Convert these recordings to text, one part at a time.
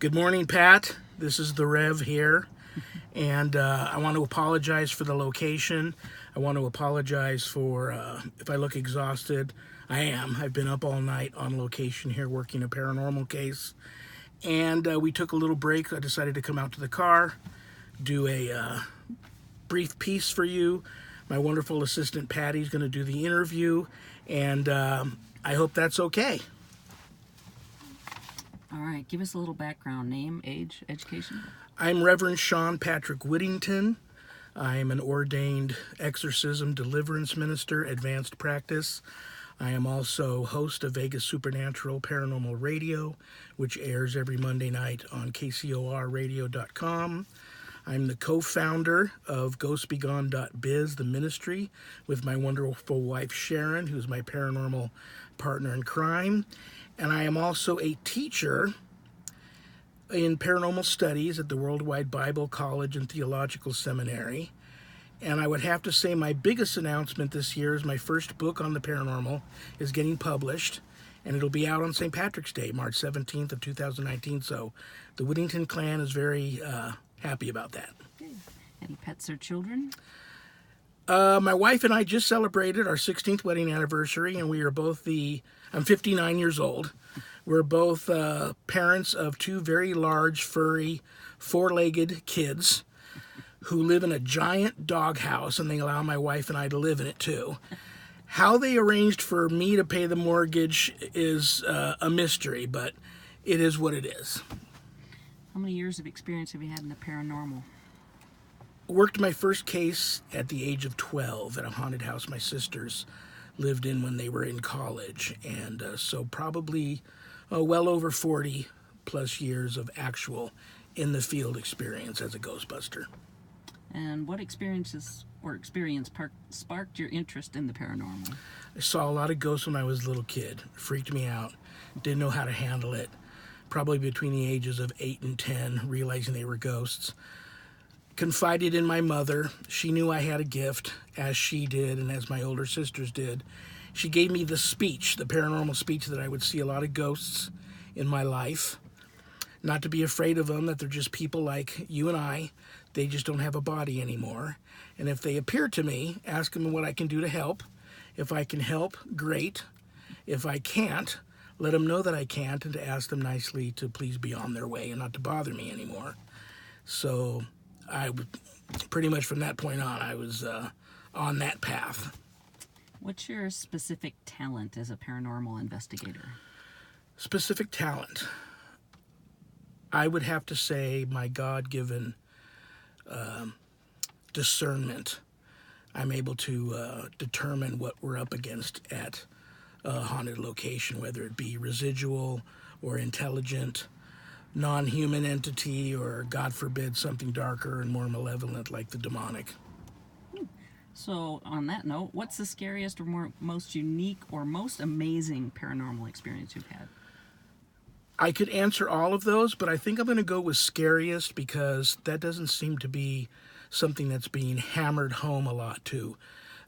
Good morning, Pat. This is the Rev here, and I want to apologize for the location. I want to apologize for if I look exhausted. I am. I've been up all night on location here working a paranormal case, and we took a little break. I decided to come out to the car, do a brief piece for you. My wonderful assistant Patty's going to do the interview, and I hope that's okay. All right, give us a little background, name, age, education. I'm Reverend Shawn Patrick Whittington. I'm an ordained exorcism deliverance minister, advanced practice. I am also host of Vegas Supernatural Paranormal Radio, which airs every Monday night on kcorradio.com. I'm the co-founder of ghostbegone.biz, the ministry, with my wonderful wife Sharon, who's my paranormal partner in crime. And I am also a teacher in paranormal studies at the Worldwide Bible College and Theological Seminary. And I would have to say my biggest announcement this year is my first book on the paranormal is getting published, and it'll be out on St. Patrick's Day, March 17th of 2019. So the Whittington clan is very happy about that. Okay. Any pets or children? My wife and I just celebrated our 16th wedding anniversary, and we are both I'm 59 years old. We're both parents of two very large, furry, four-legged kids who live in a giant doghouse, and they allow my wife and I to live in it too. How they arranged for me to pay the mortgage is a mystery, but it is what it is. How many years of experience have you had in the paranormal? Worked my first case at the age of 12 at a haunted house my sisters lived in when they were in college, and so probably well over 40 plus years of actual in the field experience as a ghostbuster. And what experience sparked your interest in the paranormal? I saw a lot of ghosts when I was a little kid. It freaked me out. Didn't know how to handle it. Probably between the ages of 8 and 10, realizing they were ghosts. Confided in my mother. She knew I had a gift, as she did and as my older sisters did. She gave me the speech, the paranormal speech, that I would see a lot of ghosts in my life. Not to be afraid of them, that they're just people like you and I. They just don't have a body anymore. And if they appear to me, ask them what I can do to help. If I can help, great. If I can't, let them know that I can't, and to ask them nicely to please be on their way and not to bother me anymore. So pretty much from that point on, I was on that path. What's your specific talent as a paranormal investigator? Specific talent. I would have to say my God-given discernment. I'm able to determine what we're up against at a haunted location, whether it be residual or intelligent, non-human entity, or, God forbid, something darker and more malevolent like the demonic. So, on that note, what's the scariest or most unique or most amazing paranormal experience you've had? I could answer all of those, but I think I'm going to go with scariest because that doesn't seem to be something that's being hammered home a lot to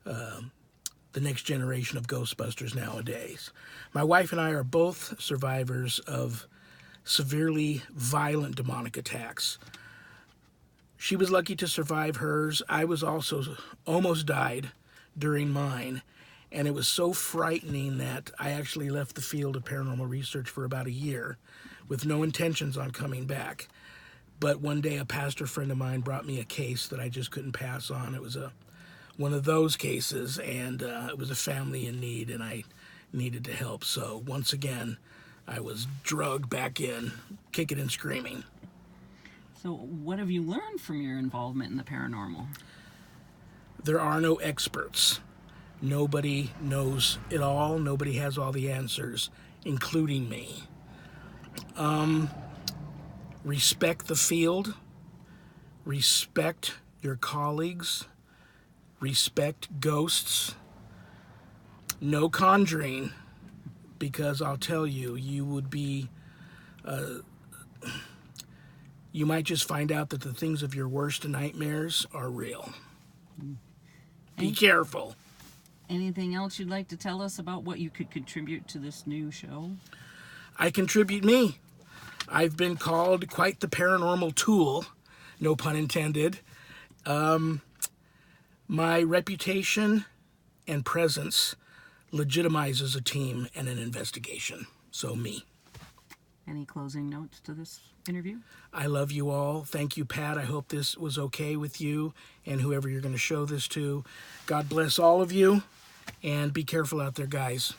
the next generation of Ghostbusters nowadays. My wife and I are both survivors of severely violent demonic attacks. She was lucky to survive hers. I was also almost died during mine, and it was so frightening that I actually left the field of paranormal research for about a year with no intentions on coming back. But one day a pastor friend of mine brought me a case that I just couldn't pass on. It was one of those cases, and it was a family in need, and I needed to help. So once again, I was drugged back in, kicking and screaming. So what have you learned from your involvement in the paranormal? There are no experts. Nobody knows it all. Nobody has all the answers, including me. Respect the field. Respect your colleagues. Respect ghosts. No conjuring, because I'll tell you, you would be... you might just find out that the things of your worst nightmares are real. Be careful. Anything else you'd like to tell us about what you could contribute to this new show? I contribute me. I've been called quite the paranormal tool, no pun intended. My reputation and presence legitimizes a team and an investigation. So me. Any closing notes to this interview? I love you all. Thank you, Pat. I hope this was okay with you and whoever you're going to show this to. God bless all of you, and be careful out there, guys.